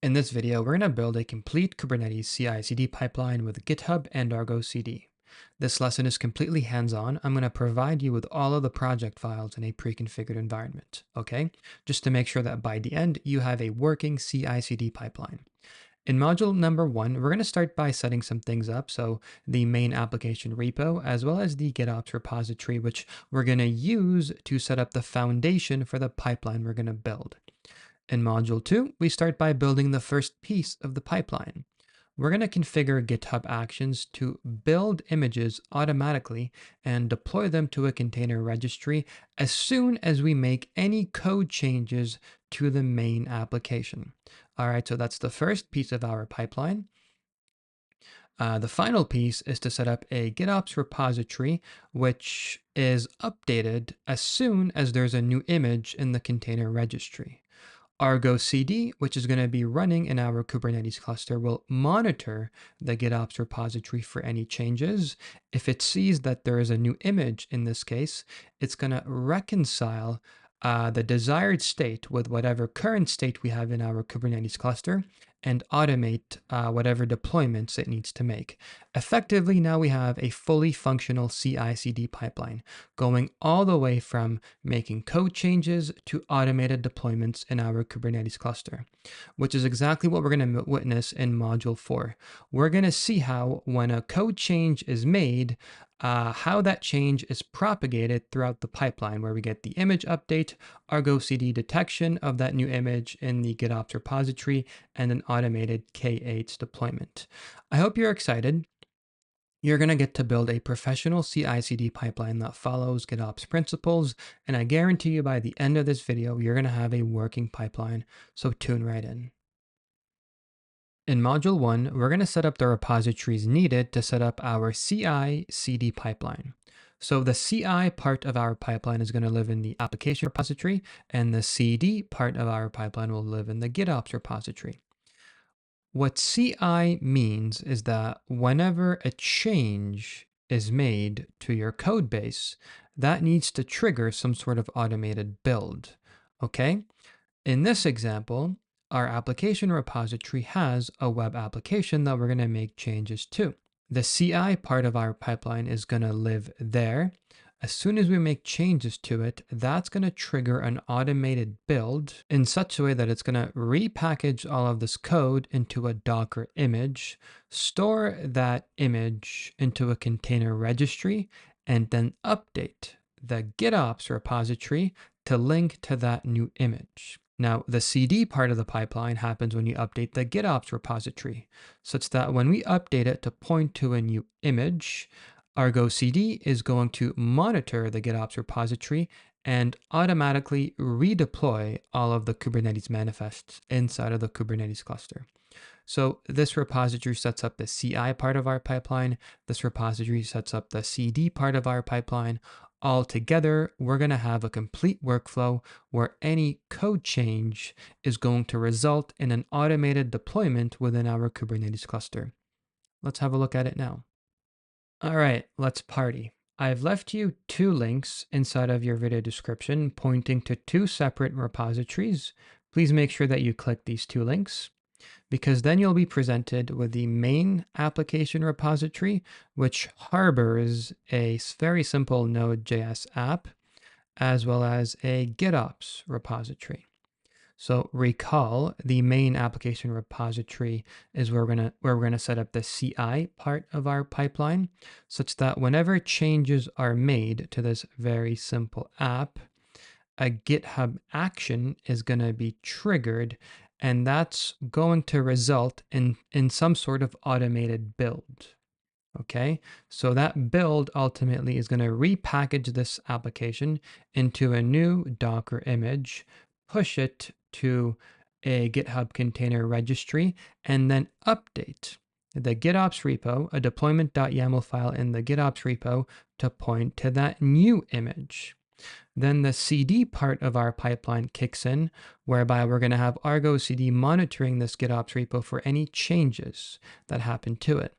In this video, we're going to build a complete Kubernetes CI/CD pipeline with GitHub and ArgoCD. This lesson is completely hands-on. I'm going to provide you with all of the project files in a pre-configured environment, okay? Just to make sure that by the end, you have a working CI/CD pipeline. In module number 1, we're going to start by setting some things up. So the main application repo, as well as the GitOps repository, which we're going to use to set up the foundation for the pipeline we're going to build. In module 2, we start by building the first piece of the pipeline. We're going to configure GitHub Actions to build images automatically and deploy them to a container registry as soon as we make any code changes to the main application. All right, so that's the first piece of our pipeline. The final piece is to set up a GitOps repository, which is updated as soon as there's a new image in the container registry. ArgoCD, which is going to be running in our Kubernetes cluster, will monitor the GitOps repository for any changes. If it sees that there is a new image in this case, it's going to reconcile the desired state with whatever current state we have in our Kubernetes cluster and automate whatever deployments it needs to make. Effectively, now we have a fully functional CI/CD pipeline going all the way from making code changes to automated deployments in our Kubernetes cluster, which is exactly what we're going to witness in module 4. We're going to see how when a code change is made, how that change is propagated throughout the pipeline, where we get the image update, ArgoCD detection of that new image in the GitOps repository, and an automated K8 deployment. I hope you're excited. You're going to get to build a professional CI/CD pipeline that follows GitOps principles, and I guarantee you by the end of this video, you're going to have a working pipeline, so tune right in. In module 1, we're going to set up the repositories needed to set up our CI/CD pipeline. So the CI part of our pipeline is going to live in the application repository, and the CD part of our pipeline will live in the GitOps repository. What CI means is that whenever a change is made to your code base, that needs to trigger some sort of automated build, okay? In this example, our application repository has a web application that we're going to make changes to. The CI part of our pipeline is going to live there. As soon as we make changes to it, that's going to trigger an automated build in such a way that it's going to repackage all of this code into a Docker image, store that image into a container registry, and then update the GitOps repository to link to that new image. Now, the CD part of the pipeline happens when you update the GitOps repository, such that when we update it to point to a new image, ArgoCD is going to monitor the GitOps repository and automatically redeploy all of the Kubernetes manifests inside of the Kubernetes cluster. So this repository sets up the CI part of our pipeline. This repository sets up the CD part of our pipeline. All together, we're going to have a complete workflow where any code change is going to result in an automated deployment within our Kubernetes cluster. Let's have a look at it now. All right, let's party. I've left you 2 links inside of your video description pointing to 2 separate repositories. Please make sure that you click these 2 links, because then you'll be presented with the main application repository, which harbors a very simple Node.js app, as well as a GitOps repository. So recall, the main application repository is where we're gonna set up the CI part of our pipeline, such that whenever changes are made to this very simple app, a GitHub action is going to be triggered, and that's going to result in some sort of automated build. Okay, so that build ultimately is going to repackage this application into a new Docker image, push it to a GitHub container registry, and then update the GitOps repo, a deployment.yaml file in the GitOps repo, to point to that new image. Then the CD part of our pipeline kicks in, whereby we're going to have ArgoCD monitoring this GitOps repo for any changes that happen to it.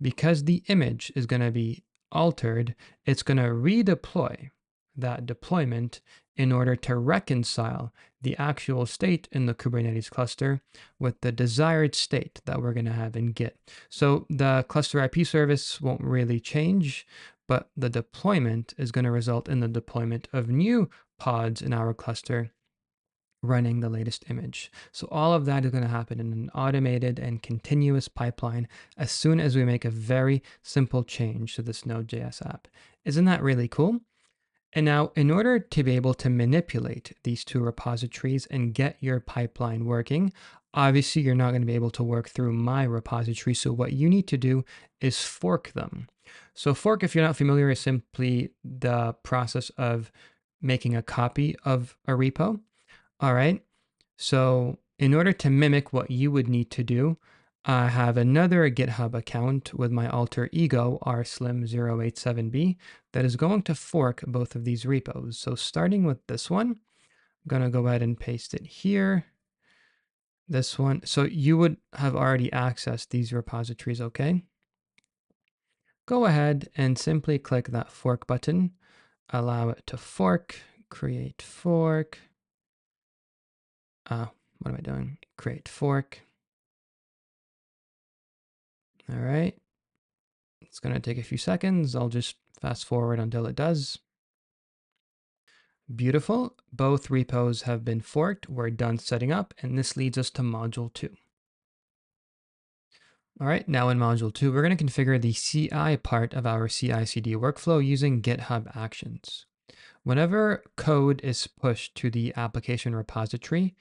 Because the image is going to be altered, it's going to redeploy that deployment in order to reconcile the actual state in the Kubernetes cluster with the desired state that we're going to have in Git. So the cluster IP service won't really change, but the deployment is going to result in the deployment of new pods in our cluster running the latest image. So all of that is going to happen in an automated and continuous pipeline as soon as we make a very simple change to this Node.js app. Isn't that really cool? And now, in order to be able to manipulate these two repositories and get your pipeline working, obviously you're not going to be able to work through my repository. So what you need to do is fork them. So fork, if you're not familiar, is simply the process of making a copy of a repo. All right. So in order to mimic what you would need to do, I have another GitHub account with my alter ego rslim087b that is going to fork both of these repos. So starting with this one, I'm going to go ahead and paste it here. This one. So you would have already accessed these repositories, okay? Go ahead and simply click that fork button, allow it to fork, create fork. What am I doing? Create fork. All right. It's going to take a few seconds. I'll just fast forward until it does. Beautiful. Both repos have been forked. We're done setting up, and this leads us to module 2. All right, now in module 2, we're going to configure the CI part of our CI/CD workflow using GitHub Actions. Whenever code is pushed to the application repository,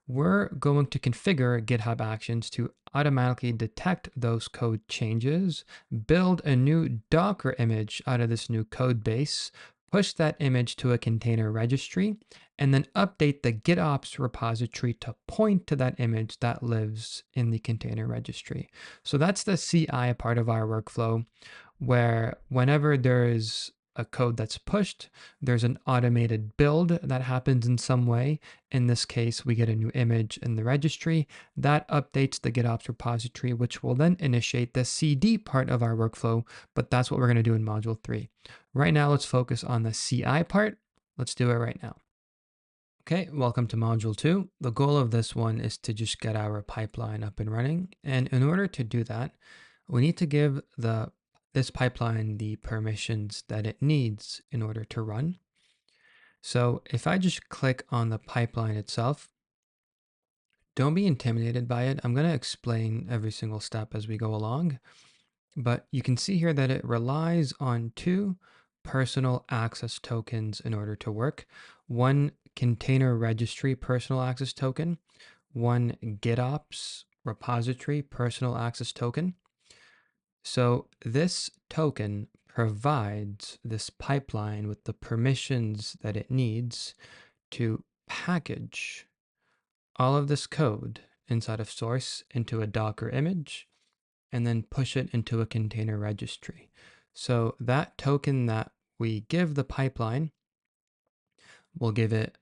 we're going to configure GitHub Actions to automatically detect those code changes, build a new Docker image out of this new code base, push that image to a container registry, and then update the GitOps repository to point to that image that lives in the container registry. So that's the CI part of our workflow, where whenever there is a code that's pushed, there's an automated build that happens in some way. In this case, we get a new image in the registry that updates the GitOps repository, which will then initiate the CD part of our workflow, but that's what we're going to do in module 3. Right now, let's focus on the CI part. Let's do it right now. Okay, welcome to module 2. The goal of this one is to just get our pipeline up and running. And in order to do that, we need to give this pipeline the permissions that it needs in order to run. So if I just click on the pipeline itself, don't be intimidated by it. I'm going to explain every single step as we go along. But you can see here that it relies on 2 personal access tokens in order to work. One container registry personal access token, one GitOps repository personal access token. So this token provides this pipeline with the permissions that it needs to package all of this code inside of source into a Docker image and then push it into a container registry. So that token that we give the pipeline, we'll give it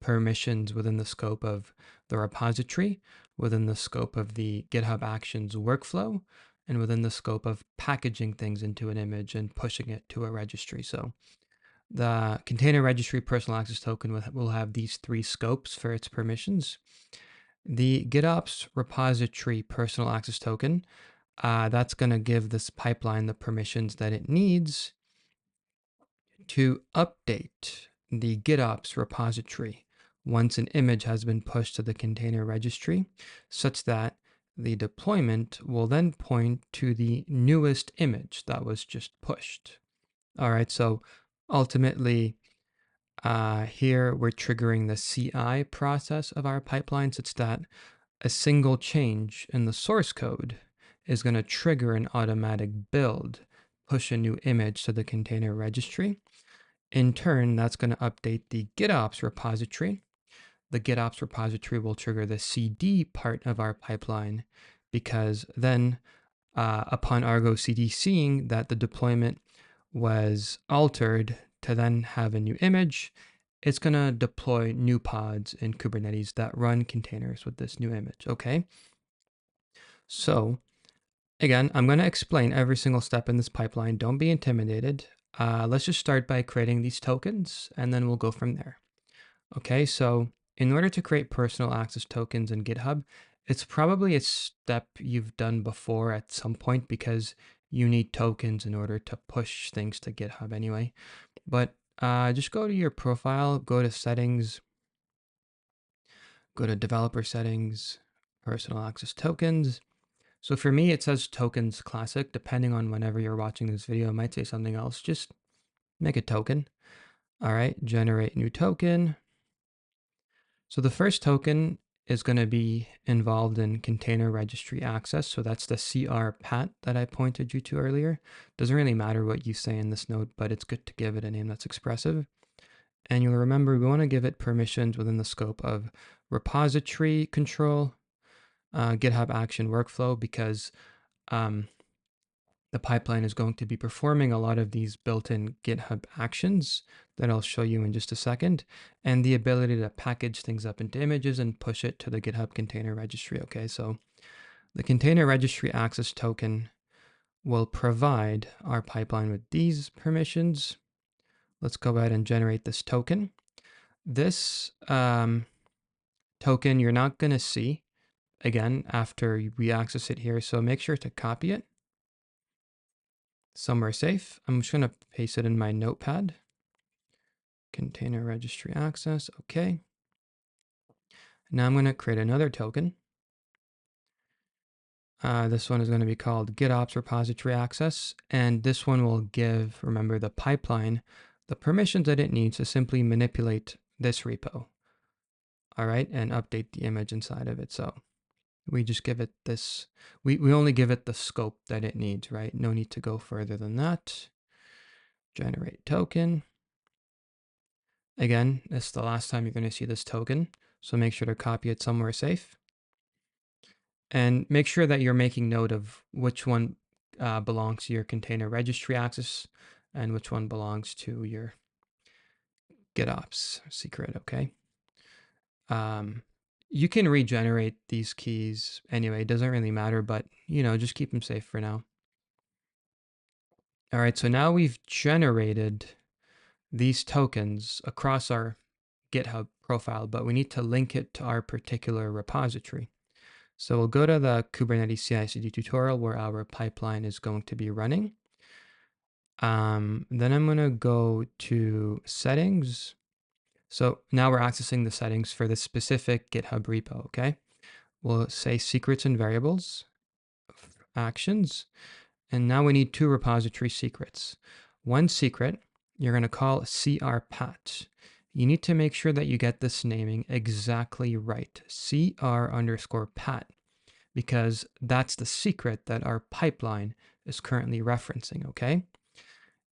permissions within the scope of the repository, within the scope of the GitHub Actions workflow, and within the scope of packaging things into an image and pushing it to a registry. So the container registry personal access token will have these 3 scopes for its permissions. The GitOps repository personal access token, that's going to give this pipeline the permissions that it needs to update the GitOps repository once an image has been pushed to the container registry, such that the deployment will then point to the newest image that was just pushed. All right, so ultimately, here we're triggering the CI process of our pipeline such that a single change in the source code is going to trigger an automatic build, push a new image to the container registry. In turn, that's going to update the GitOps repository. The GitOps repository will trigger the CD part of our pipeline because then upon ArgoCD seeing that the deployment was altered to then have a new image, it's going to deploy new pods in Kubernetes that run containers with this new image, okay? So again, I'm going to explain every single step in this pipeline. Don't be intimidated. Let's just start by creating these tokens, and then we'll go from there. Okay, so in order to create personal access tokens in GitHub, it's probably a step you've done before at some point because you need tokens in order to push things to GitHub anyway. But just go to your profile, go to settings, go to developer settings, personal access tokens. So for me, it says tokens classic. Depending on whenever you're watching this video, it might say something else. Just make a token. All right, generate new token. So the first token is going to be involved in container registry access. So that's the CR pat that I pointed you to earlier. Doesn't really matter what you say in this node, but it's good to give it a name that's expressive. And you'll remember we want to give it permissions within the scope of repository control, GitHub action workflow, because the pipeline is going to be performing a lot of these built-in GitHub actions that I'll show you in just a second, and the ability to package things up into images and push it to the GitHub container registry. Okay, so the container registry access token will provide our pipeline with these permissions. Let's go ahead and generate this token. This token you're not going to see again after we access it here, so make sure to copy it somewhere safe. I'm just going to paste it in my notepad. Container registry access, okay. Now I'm going to create another token. This one is going to be called GitOps repository access, and this one will give, remember, the pipeline the permissions that it needs to simply manipulate this repo. All right, and update the image inside of it. So we just give it this, we only give it the scope that it needs, right? No need to go further than that. Generate token. Again, this is the last time you're going to see this token, so make sure to copy it somewhere safe. And make sure that you're making note of which one belongs to your container registry access and which one belongs to your GitOps secret, okay? You can regenerate these keys anyway, it doesn't really matter, but just keep them safe for now. All right, so now we've generated these tokens across our GitHub profile, but we need to link it to our particular repository. So we'll go to the Kubernetes CI/CD tutorial where our pipeline is going to be running. Then I'm going to go to settings. So now we're accessing the settings for the specific GitHub repo, okay? We'll say secrets and variables, actions, and now we need two repository secrets. One secret, you're going to call CR_pat. You need to make sure that you get this naming exactly right, CR_pat, because that's the secret that our pipeline is currently referencing, okay?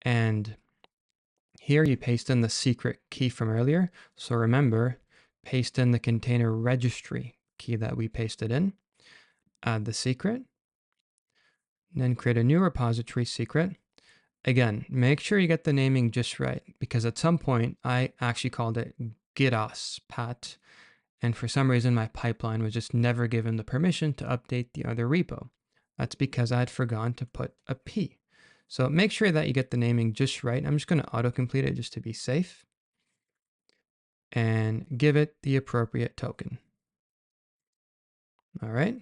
And here you paste in the secret key from earlier. So remember, paste in the container registry key that we pasted in, add the secret, then create a new repository secret. Again, make sure you get the naming just right, because at some point I actually called it GitOps_pat, and for some reason my pipeline was just never given the permission to update the other repo. That's because I had forgotten to put a P. So make sure that you get the naming just right. I'm just going to autocomplete it just to be safe and give it the appropriate token. All right.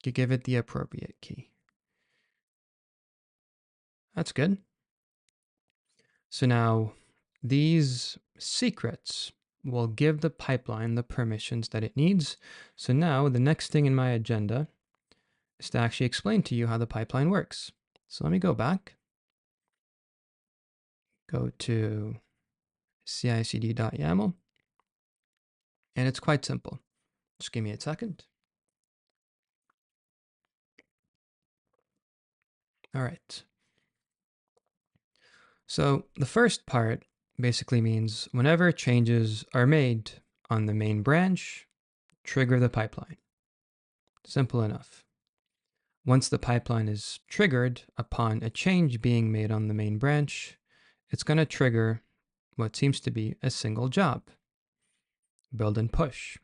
You give it the appropriate key. That's good. So now these secrets will give the pipeline the permissions that it needs. So now the next thing in my agenda is to actually explain to you how the pipeline works. So let me go back. Go to cicd.yaml. And it's quite simple. Just give me a second. All right. So the first part basically means whenever changes are made on the main branch, trigger the pipeline. Simple enough. Once the pipeline is triggered upon a change being made on the main branch, it's going to trigger what seems to be a single job, build and push.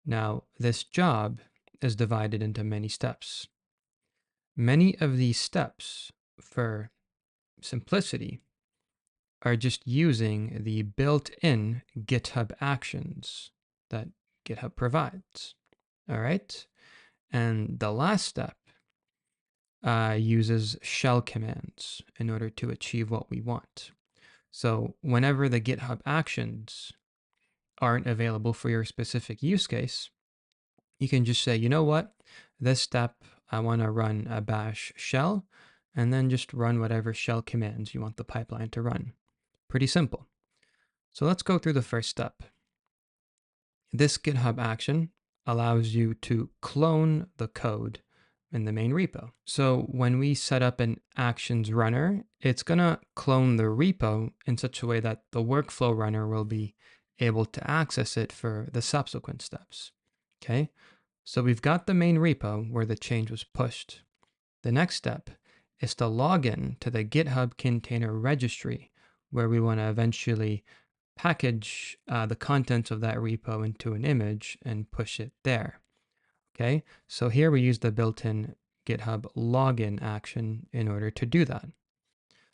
Now, this job is divided into many steps. Many of these steps, for simplicity, are just using the built-in GitHub Actions that GitHub provides. All right. And the last step uses shell commands in order to achieve what we want. So whenever the GitHub Actions aren't available for your specific use case, you can just say, you know what, this step, I want to run a bash shell, and then just run whatever shell commands you want the pipeline to run. Pretty simple. So let's go through the first step. This GitHub action allows you to clone the code in the main repo. So when we set up an actions runner, it's going to clone the repo in such a way that the workflow runner will be able to access it for the subsequent steps. Okay, so we've got the main repo where the change was pushed. The next step is to log in to the GitHub container registry, where we want to eventually package the contents of that repo into an image and push it there. Okay, so here we use the built-in GitHub login action in order to do that.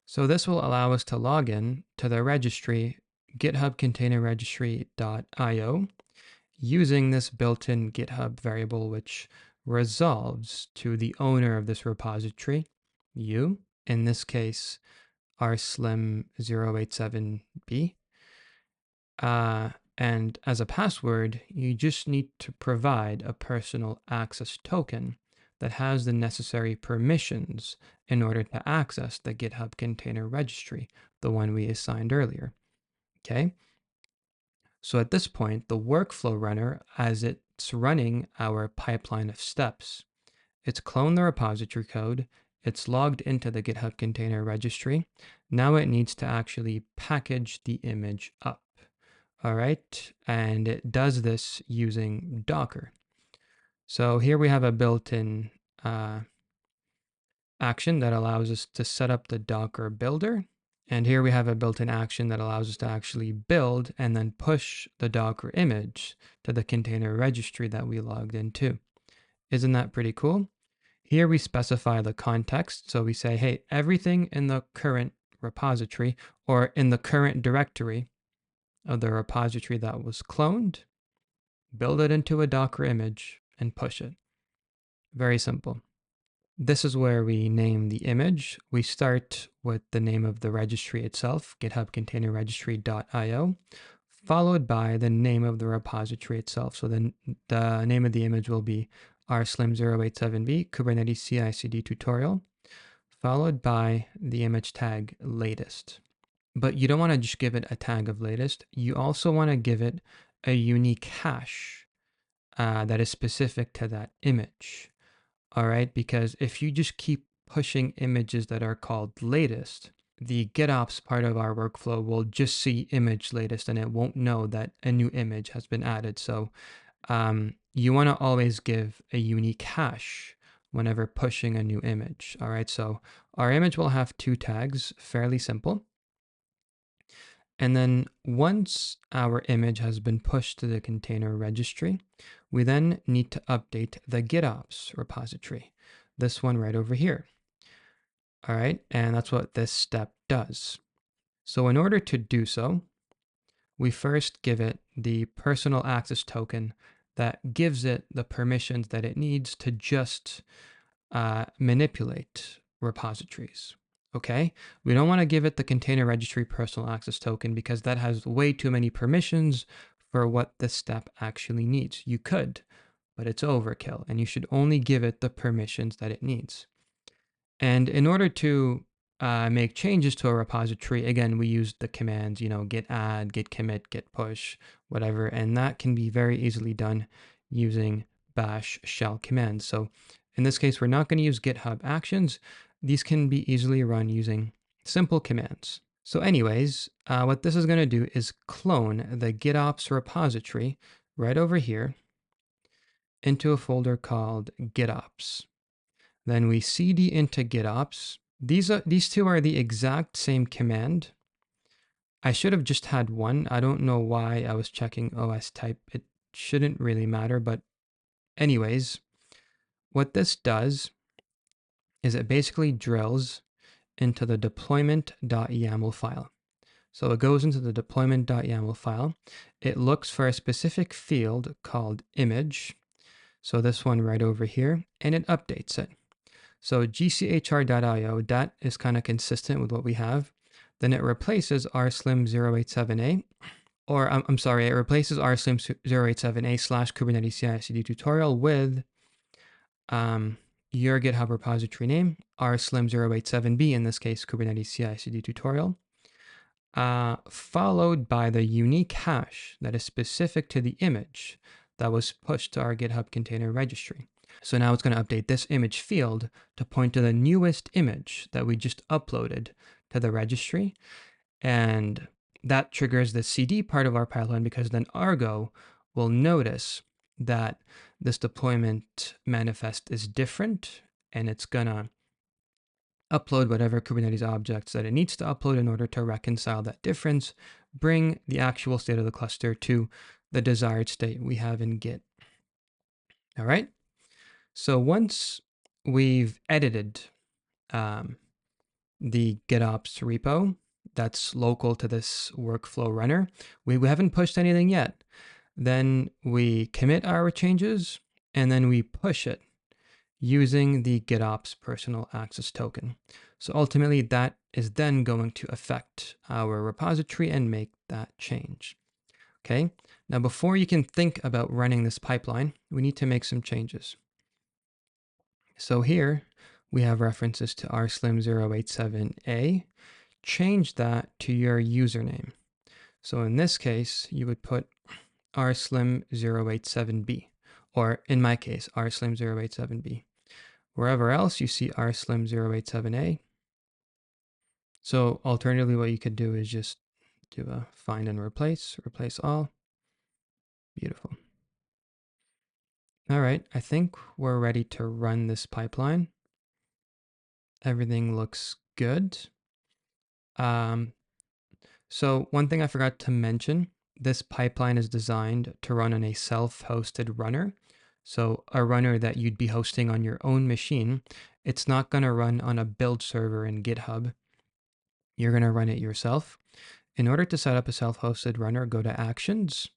So this will allow us to log in to the registry GitHub container registry.io using this built-in GitHub variable, which resolves to the owner of this repository, you, in this case, rslim087b. And as a password, you just need to provide a personal access token that has the necessary permissions in order to access the GitHub container registry, the one we assigned earlier. Okay? So at this point, the workflow runner, as it's running our pipeline of steps, it's cloned the repository code, it's logged into the GitHub container registry. Now it needs to actually package the image up. All right, and it does this using Docker. So here we have a built-in action that allows us to set up the Docker builder. And here we have a built-in action that allows us to actually build and then push the Docker image to the container registry that we logged into. Isn't that pretty cool? Here we specify the context. So we say, hey, everything in the current repository or in the current directory of the repository that was cloned, build it into a Docker image and push it. Very simple. This is where we name the image. We start with the name of the registry itself, GitHub container registry.io, followed by the name of the repository itself. So then the name of the image will be rslim087b Kubernetes CI/CD tutorial, followed by the image tag latest. But you don't want to just give it a tag of latest. You also want to give it a unique hash that is specific to that image. All right, because if you just keep pushing images that are called latest, the GitOps part of our workflow will just see image latest and it won't know that a new image has been added. So you want to always give a unique hash whenever pushing a new image. All right, so our image will have two tags, fairly simple. And then once our image has been pushed to the container registry, we then need to update the GitOps repository, this one right over here. All right, and that's what this step does. So in order to do so, we first give it the personal access token that gives it the permissions that it needs to just manipulate repositories. Okay, we don't want to give it the container registry personal access token because that has way too many permissions for what this step actually needs. You could, but it's overkill, and you should only give it the permissions that it needs. And in order to make changes to a repository, again, we use the commands, git add, git commit, git push, whatever, and that can be very easily done using bash shell commands. So in this case, we're not going to use GitHub Actions. These can be easily run using simple commands. So anyways, what this is going to do is clone the GitOps repository right over here into a folder called GitOps. Then we cd into GitOps. These two are the exact same command. I should have just had one. I don't know why I was checking OS type. It shouldn't really matter, but anyways, what this does is it basically drills into the deployment.yaml file. So it goes into the deployment.yaml file. It looks for a specific field called image. So this one right over here, and it updates it. So GCHR.io, that is kind of consistent with what we have. Then it replaces rslim087a, or I'm sorry, it replaces rslim087a / Kubernetes CI/CD tutorial with your GitHub repository name, rslim087b, in this case, Kubernetes CI/CD tutorial, followed by the unique hash that is specific to the image that was pushed to our GitHub container registry. So now it's going to update this image field to point to the newest image that we just uploaded to the registry. And that triggers the CD part of our pipeline, because then Argo will notice that this deployment manifest is different, and it's going to upload whatever Kubernetes objects that it needs to upload in order to reconcile that difference, bring the actual state of the cluster to the desired state we have in Git. All right. So once we've edited the GitOps repo that's local to this workflow runner, we haven't pushed anything yet. Then we commit our changes, and then we push it using the GitOps personal access token. So ultimately, that is then going to affect our repository and make that change. Okay, now before you can think about running this pipeline, we need to make some changes. So here we have references to rslim087a. Change that to your username. So in this case, you would put rslim087b, or in my case, rslim087b. Wherever else you see rslim087a. So alternatively, what you could do is just do a find and replace all. Beautiful. All right, I think we're ready to run this pipeline. Everything looks good. So one thing I forgot to mention, this pipeline is designed to run on a self-hosted runner. So a runner that you'd be hosting on your own machine. It's not going to run on a build server in GitHub. You're going to run it yourself. In order to set up a self-hosted runner, go to Actions.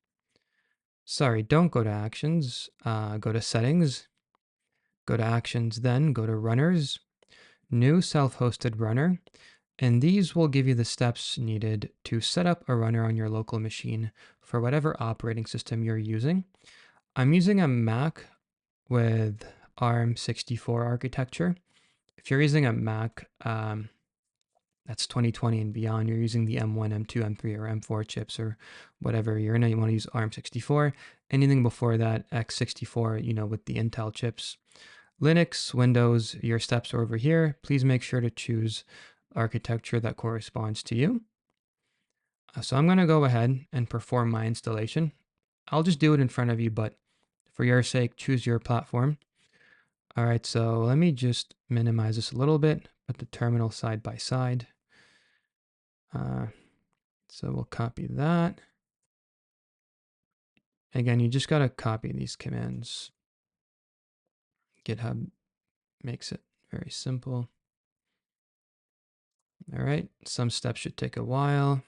Sorry, don't go to Actions. Go to Settings. Go to Actions, then go to Runners. New self-hosted runner. And these will give you the steps needed to set up a runner on your local machine for whatever operating system you're using. I'm using a Mac with ARM64 architecture. If you're using a Mac that's 2020 and beyond, you're using the M1, M2, M3, or M4 chips or whatever you're in, you want to use ARM64. Anything before that, x64, with the Intel chips. Linux, Windows, your steps are over here. Please make sure to choose architecture that corresponds to you. So I'm going to go ahead and perform my installation. I'll just do it in front of you, but for your sake, choose your platform. All right, so let me just minimize this a little bit, put the terminal side by side. So we'll copy that. Again, you just got to copy these commands. GitHub makes it very simple. All right, some steps should take a while.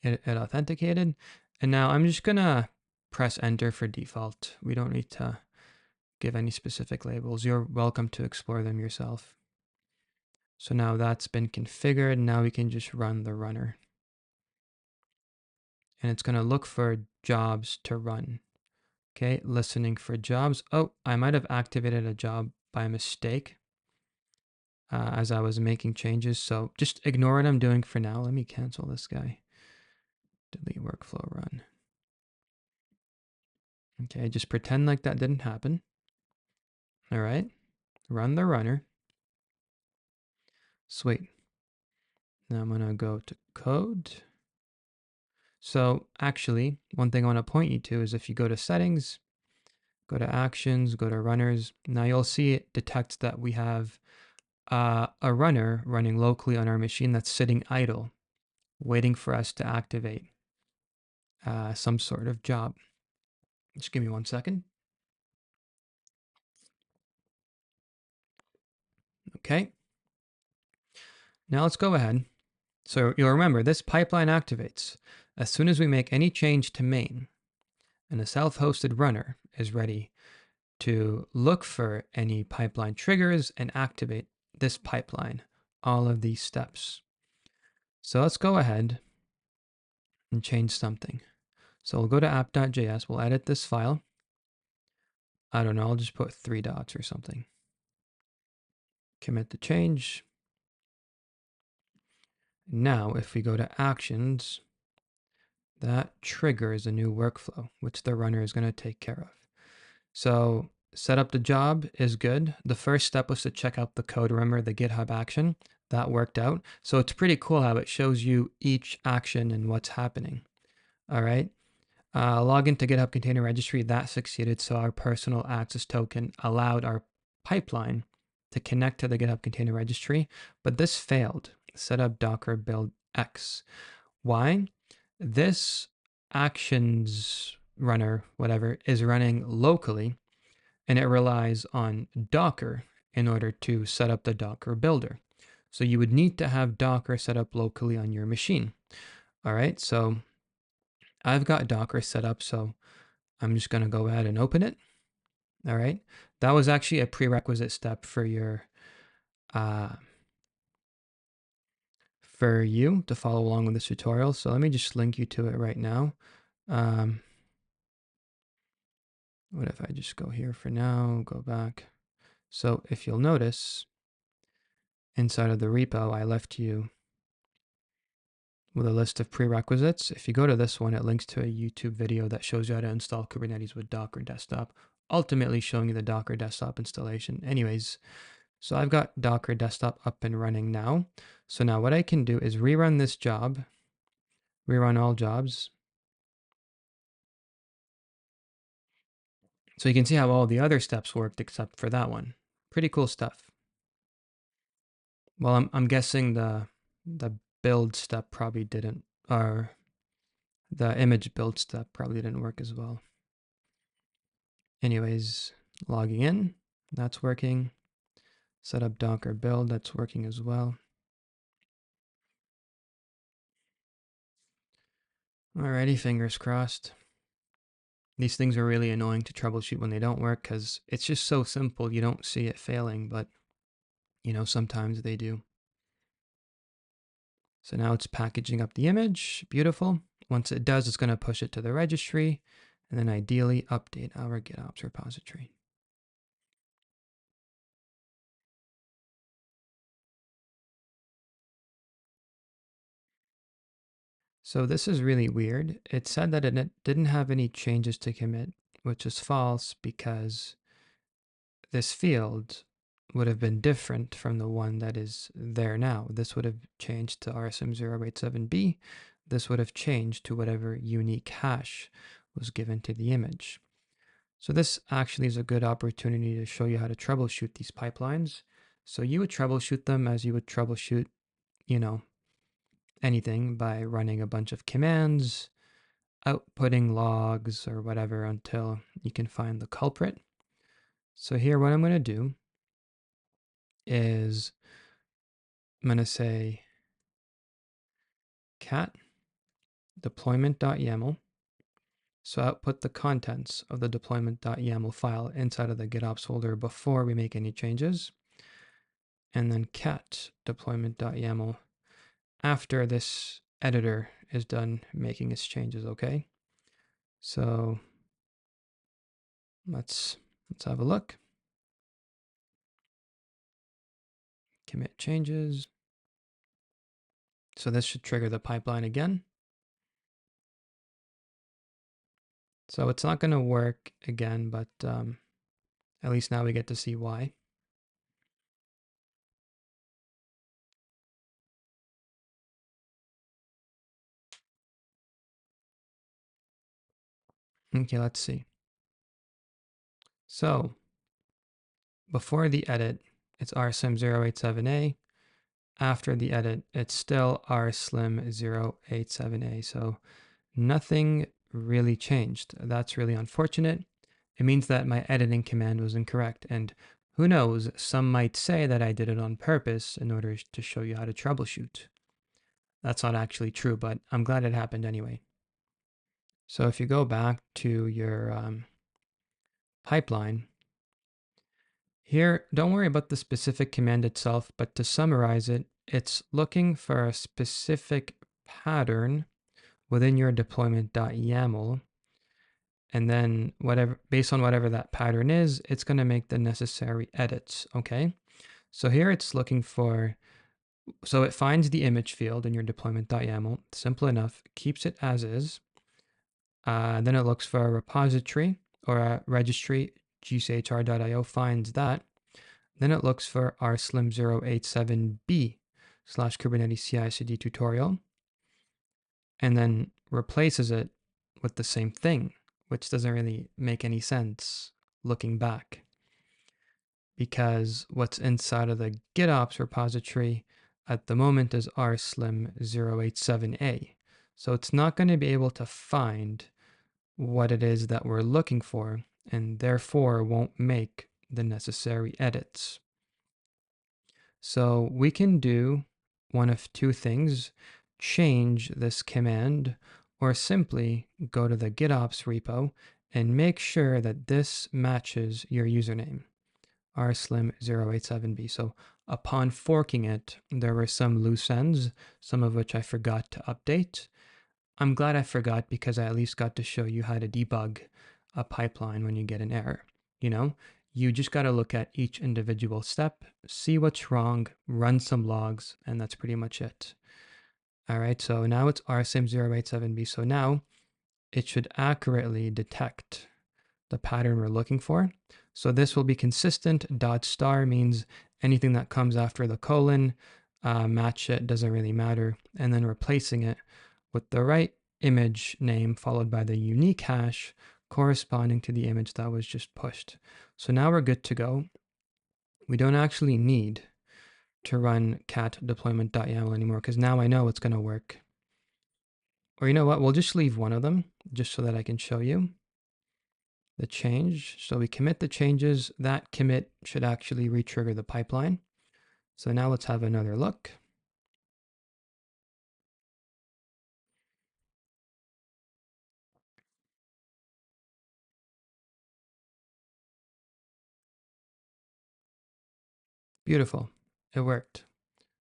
It authenticated. And now I'm just gonna press enter for default. We don't need to give any specific labels. You're welcome to explore them yourself. So now that's been configured. Now we can just run the runner. And it's gonna look for jobs to run. Okay, listening for jobs. Oh, I might have activated a job by mistake as I was making changes. So just ignore what I'm doing for now. Let me cancel this guy. Delete workflow run. Okay, just pretend like that didn't happen. All right, run the runner. Sweet. Now I'm gonna go to code. So actually, one thing I wanna point you to is if you go to settings, go to actions, go to runners, now you'll see it detects that we have a runner running locally on our machine that's sitting idle, waiting for us to activate some sort of job. Just give me 1 second. Okay, now let's go ahead. So you'll remember this pipeline activates as soon as we make any change to main, and a self-hosted runner is ready to look for any pipeline triggers and activate this pipeline, all of these steps. So let's go ahead and change something. So we'll go to app.js, we'll edit this file. I don't know, I'll just put 3 dots or something. Commit the change. Now, if we go to actions, that triggers a new workflow, which the runner is going to take care of. So set up the job is good. The first step was to check out the code. Remember the GitHub action? That worked out. So it's pretty cool how it shows you each action and what's happening. All right. Log into GitHub Container Registry. That succeeded. So our personal access token allowed our pipeline to connect to the GitHub Container Registry, but this failed. Set up Docker build X. Why? This actions runner, whatever, is running locally, and it relies on Docker in order to set up the Docker builder. So you would need to have Docker set up locally on your machine. All right, so I've got Docker set up, so I'm just going to go ahead and open it. All right, that was actually a prerequisite step for your for you to follow along with this tutorial. So let me just link you to it right now. What if I just go here for now, go back? So if you'll notice, inside of the repo, I left you with a list of prerequisites. If you go to this one, it links to a YouTube video that shows you how to install Kubernetes with Docker Desktop, ultimately showing you the Docker Desktop installation. Anyways, so I've got Docker Desktop up and running now. So now what I can do is rerun this job, rerun all jobs. So you can see how all the other steps worked except for that one. Pretty cool stuff. Well, I'm guessing the build step probably didn't, or the image build step probably didn't work as well. Anyways, logging in, that's working. Set up Docker build, that's working as well. Alrighty, fingers crossed. These things are really annoying to troubleshoot when they don't work because it's just so simple you don't see it failing, but you know, sometimes they do. So now it's packaging up the image, beautiful. Once it does, it's going to push it to the registry and then ideally update our GitOps repository. So this is really weird. It said that it didn't have any changes to commit, which is false because this field would have been different from the one that is there now. This would have changed to RSM087B. This would have changed to whatever unique hash was given to the image. So this actually is a good opportunity to show you how to troubleshoot these pipelines. So you would troubleshoot them as you would troubleshoot, you know, anything by running a bunch of commands, outputting logs or whatever until you can find the culprit. So here what I'm going to do is I'm going to say cat deployment.yaml. So output the contents of the deployment.yaml file inside of the GitOps folder before we make any changes. And then cat deployment.yaml after this editor is done making its changes, okay? So let's have a look. Commit changes. So this should trigger the pipeline again. So it's not going to work again, but at least now we get to see why. Okay, let's see. So before the edit, it's rslim087a. After the edit, it's still rslim087a. So nothing really changed. That's really unfortunate. It means that my editing command was incorrect. And Who knows, some might say that I did it on purpose in order to show you how to troubleshoot. That's not actually true, but I'm glad it happened anyway. So if you go back to your pipeline, here, don't worry about the specific command itself, but to summarize it, it's looking for a specific pattern within your deployment.yaml. And then based on whatever that pattern is, it's going to make the necessary edits, okay? So here it's looking for, so it finds the image field in your deployment.yaml, simple enough, keeps it as is. Then it looks for a repository or a registry, GHCR.io finds that. Then it looks for our slim087b / Kubernetes CI/CD tutorial, and then replaces it with the same thing, which doesn't really make any sense looking back, because what's inside of the GitOps repository at the moment is rslim087a. So it's not going to be able to find what it is that we're looking for, and therefore won't make the necessary edits. So we can do one of two things: change this command, or simply go to the GitOps repo and make sure that this matches your username, rslim087b. So upon forking it, there were some loose ends, some of which I forgot to update. I'm glad I forgot, because I at least got to show you how to debug a pipeline when you get an error. You just got to look at each individual step, see what's wrong, run some logs, and that's pretty much it. All right, so now it's rslim087b. So now it should accurately detect the pattern we're looking for. So this will be consistent. .* means anything that comes after the colon, match it, doesn't really matter. And then replacing it with the right image name followed by the unique hash corresponding to the image that was just pushed. So now we're good to go. We don't actually need to run cat deployment.yaml anymore, because now I know it's going to work. Or you know what, we'll just leave one of them just so that I can show you the change. So we commit the changes. That commit should actually re-trigger the pipeline. So now let's have another look. Beautiful, it worked.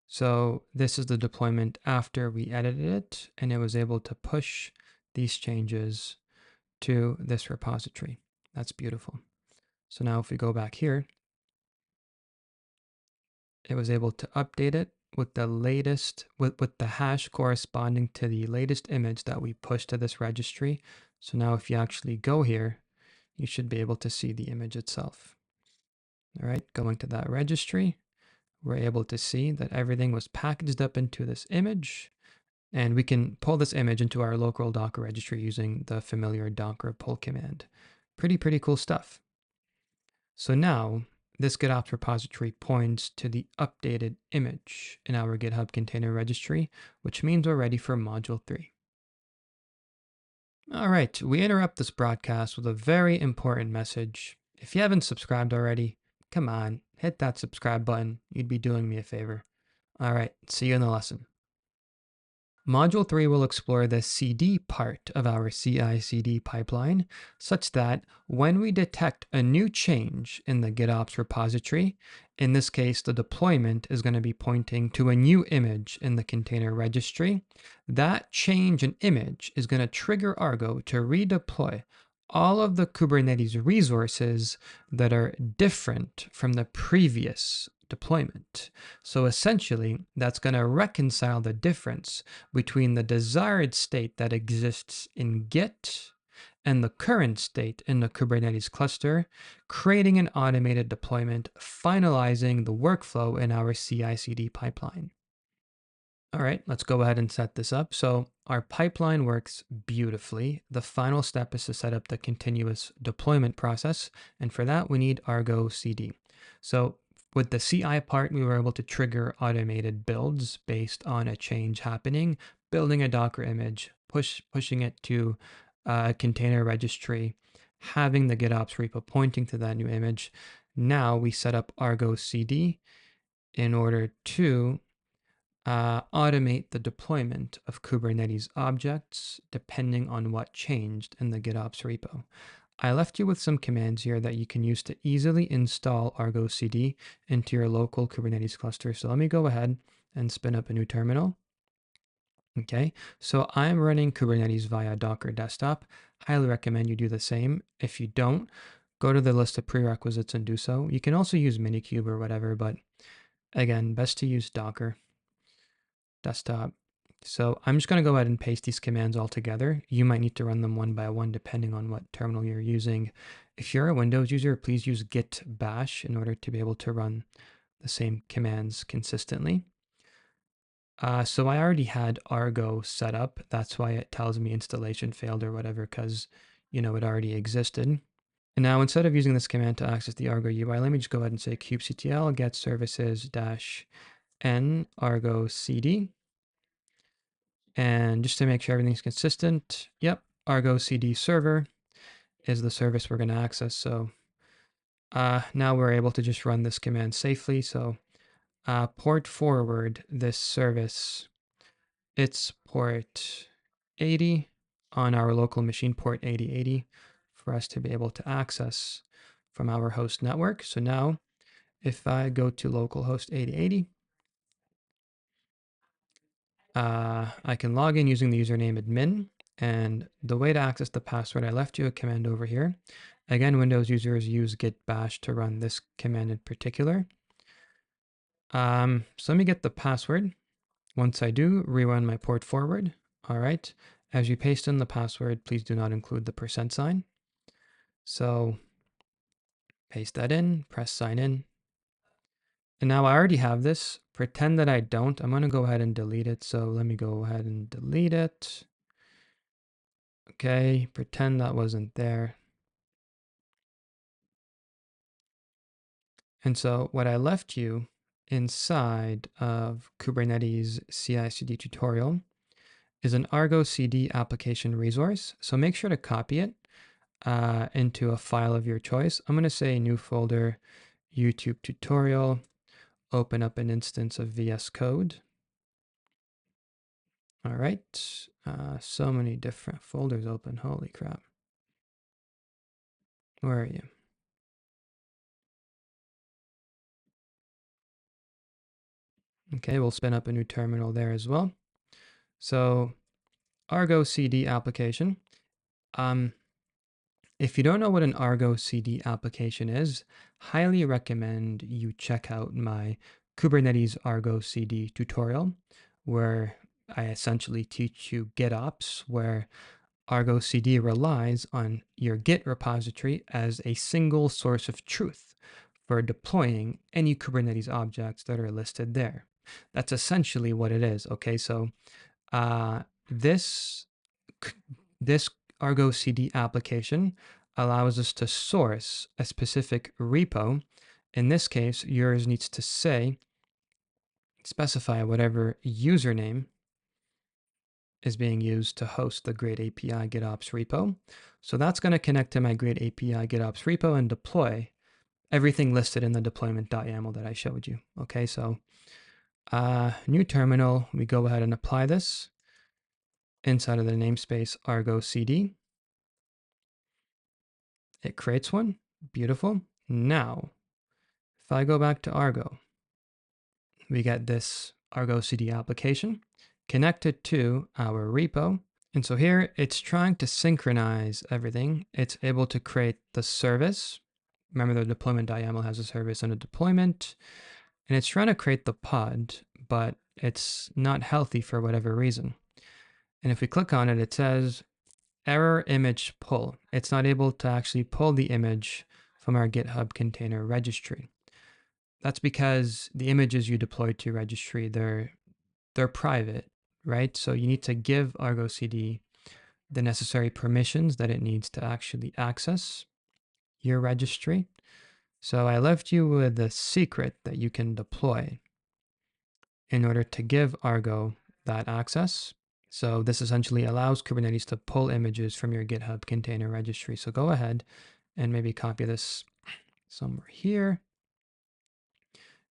So this is the deployment after we edited it, and it was able to push these changes to this repository. That's beautiful. So now if we go back here, it was able to update it with the latest, with the hash corresponding to the latest image that we pushed to this registry. So now if you actually go here, you should be able to see the image itself. All right, going to that registry, we're able to see that everything was packaged up into this image, and we can pull this image into our local Docker registry using the familiar Docker pull command. Pretty cool stuff. So now this GitOps repository points to the updated image in our GitHub container registry, which means we're ready for module 3. All right, we interrupt this broadcast with a very important message. If you haven't subscribed already, come on, hit that subscribe button. You'd be doing me a favor. All right, see you in the lesson. Module 3 will explore the CD part of our CI/CD pipeline, such that when we detect a new change in the GitOps repository, in this case the deployment is going to be pointing to a new image in the container registry, that change in image is going to trigger Argo to redeploy all of the Kubernetes resources that are different from the previous deployment. So essentially, that's going to reconcile the difference between the desired state that exists in Git and the current state in the Kubernetes cluster, creating an automated deployment, finalizing the workflow in our CI/CD pipeline. All right, let's go ahead and set this up. So our pipeline works beautifully. The final step is to set up the continuous deployment process. And for that, we need ArgoCD. So with the CI part, we were able to trigger automated builds based on a change happening, building a Docker image, pushing it to a container registry, having the GitOps repo pointing to that new image. Now we set up ArgoCD in order to automate the deployment of Kubernetes objects depending on what changed in the GitOps repo. I left you with some commands here that you can use to easily install ArgoCD into your local Kubernetes cluster. So let me go ahead and spin up a new terminal. Okay, so I'm running Kubernetes via Docker Desktop. Highly recommend you do the same. If you don't, go to the list of prerequisites and do so. You can also use Minikube or whatever, but again, best to use Docker Desktop. So I'm just going to go ahead and paste these commands all together. You might need to run them one by one depending on what terminal you're using. If you're a Windows user, please use git bash in order to be able to run the same commands consistently. So I already had Argo set up. That's why it tells me installation failed or whatever, because it already existed. And now instead of using this command to access the Argo UI, let me just go ahead and say kubectl get services -n ArgoCD. And just to make sure everything's consistent, yep, ArgoCD server is the service we're going to access. So now we're able to just run this command safely. So port forward this service. It's port 80 on our local machine, port 8080, for us to be able to access from our host network. So now if I go to localhost 8080, I can log in using the username admin. And the way to access the password, I left you a command over here. Again, Windows users use git bash to run this command in particular. So let me get the password. Once I do, rerun my port forward. All right. As you paste in the password, please do not include the %sign. So paste that in, press sign in. And now I already have this. Pretend that I don't. I'm going to go ahead and delete it. So let me go ahead and delete it. Okay, pretend that wasn't there. And so what I left you inside of Kubernetes CI/CD tutorial is an ArgoCD application resource. So make sure to copy it into a file of your choice. I'm going to say new folder, YouTube tutorial, open up an instance of VS Code. All right, so many different folders open, holy crap. Where are you? Okay, we'll spin up a new terminal there as well. So ArgoCD application. If you don't know what an ArgoCD application is, highly recommend you check out my Kubernetes ArgoCD tutorial, where I essentially teach you GitOps, where ArgoCD relies on your Git repository as a single source of truth for deploying any Kubernetes objects that are listed there. That's essentially what it is. Okay, so this ArgoCD application allows us to source a specific repo. In this case, yours needs to specify whatever username is being used to host the Grid API GitOps repo. So that's going to connect to my Grid API GitOps repo and deploy everything listed in the deployment.yaml that I showed you. Okay, so new terminal, we go ahead and apply this inside of the namespace ArgoCD. It creates one. Beautiful. Now, if I go back to Argo, we get this ArgoCD application connected to our repo. And so here it's trying to synchronize everything. It's able to create the service. Remember, the deployment.yaml has a service and a deployment. And it's trying to create the pod, but it's not healthy for whatever reason. And if we click on it, it says error image pull. It's not able to actually pull the image from our GitHub container registry. That's because the images you deploy to registry, they're private, right? So you need to give ArgoCD the necessary permissions that it needs to actually access your registry. So I left you with a secret that you can deploy in order to give Argo that access. So this essentially allows Kubernetes to pull images from your GitHub container registry. So go ahead and maybe copy this somewhere here.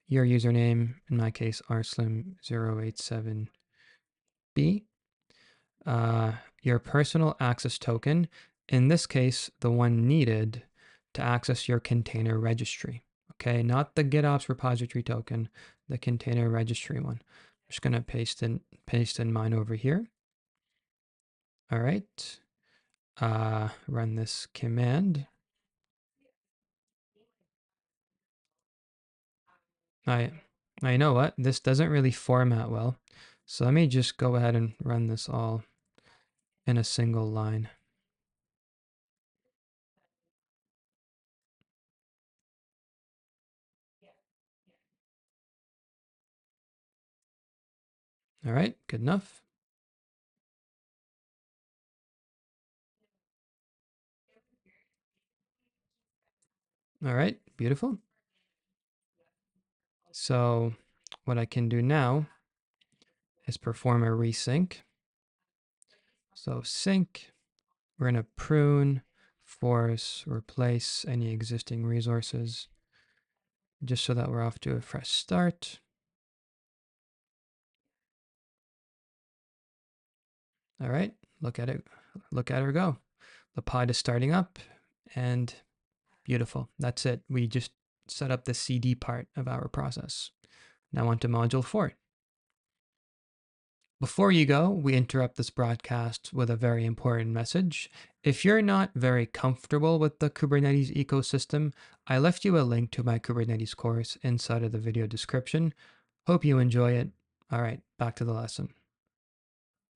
Your username, in my case, rslim087b. Your personal access token, in this case, the one needed to access your container registry. Okay, not the GitOps repository token, the container registry one. I'm just gonna paste in mine over here. All right, run this command. Now you know what? This doesn't really format well. So let me just go ahead and run this all in a single line. All right, good enough. All right, beautiful. So what I can do now is perform a resync. So sync, we're going to prune, force, replace any existing resources, just so that we're off to a fresh start. All right, look at it go. The pod is starting up, and beautiful. That's it. We just set up the CD part of our process. Now on to module 4. Before you go, we interrupt this broadcast with a very important message. If you're not very comfortable with the Kubernetes ecosystem, I left you a link to my Kubernetes course inside of the video description. Hope you enjoy it. All right, back to the lesson.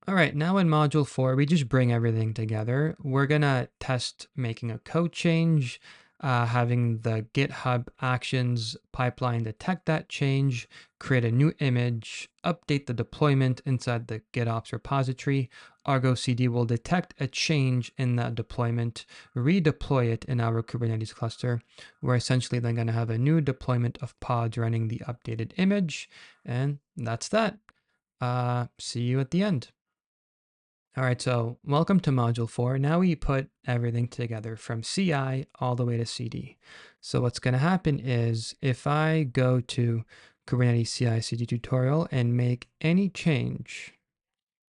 All right, now in module 4, we just bring everything together. We're gonna test making a code change, having the GitHub Actions pipeline detect that change, create a new image, update the deployment inside the GitOps repository. ArgoCD will detect a change in that deployment, redeploy it in our Kubernetes cluster. We're essentially then gonna have a new deployment of pods running the updated image, and that's that. See you at the end. All right, so welcome to module 4. Now we put everything together from CI all the way to CD. So what's going to happen is if I go to Kubernetes CI CD tutorial and make any change,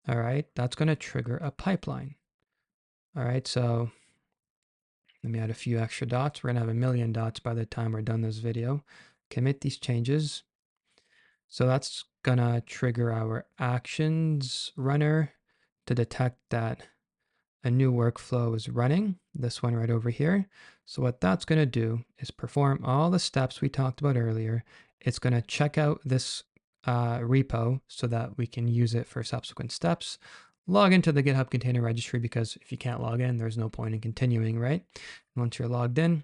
all right, that's going to trigger a pipeline. All right, so let me add a few extra dots. We're going to have 1 million dots by the time we're done this video. Commit these changes. So that's going to trigger our actions runner to detect that a new workflow is running, this one right over here. So what that's going to do is perform all the steps we talked about earlier. It's going to check out this repo so that we can use it for subsequent steps. Log into the GitHub container registry, because if you can't log in, there's no point in continuing, right? Once you're logged in,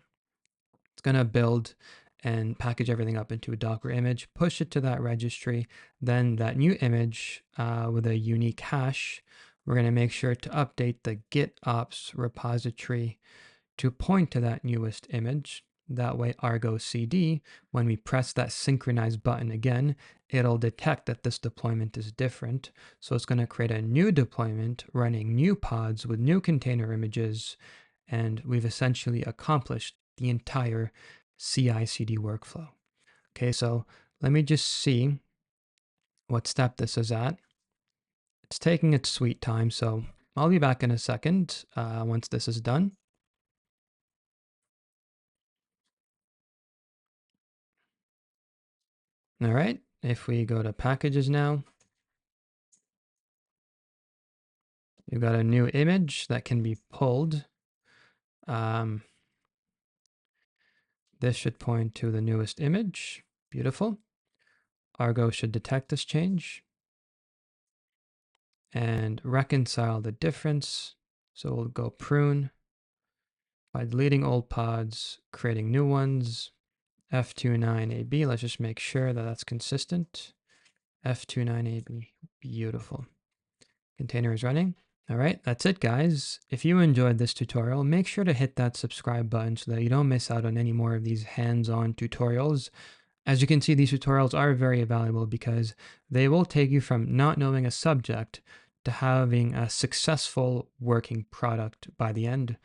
it's going to build and package everything up into a Docker image, push it to that registry. Then that new image with a unique hash, we're going to make sure to update the GitOps repository to point to that newest image. That way, ArgoCD, when we press that synchronize button again, it'll detect that this deployment is different. So it's going to create a new deployment running new pods with new container images. And we've essentially accomplished the entire CI/CD workflow. Okay, so let me just see what step this is at. It's taking its sweet time, so I'll be back in a second once this is done. All right, if we go to packages now, you've got a new image that can be pulled. This should point to the newest image. Beautiful. Argo should detect this change and reconcile the difference. So we'll go prune by deleting old pods, creating new ones. F29AB, let's just make sure that that's consistent. F29AB, beautiful. Container is running. All right, that's it, guys. If you enjoyed this tutorial, make sure to hit that subscribe button so that you don't miss out on any more of these hands-on tutorials. As you can see, these tutorials are very valuable because they will take you from not knowing a subject to having a successful working product by the end,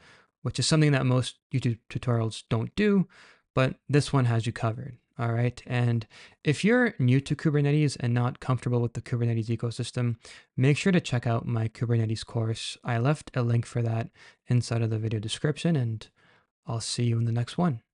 which is something that most YouTube tutorials don't do. but this one has you covered. All right. And if you're new to Kubernetes and not comfortable with the Kubernetes ecosystem, make sure to check out my Kubernetes course. I left a link for that inside of the video description, and I'll see you in the next one.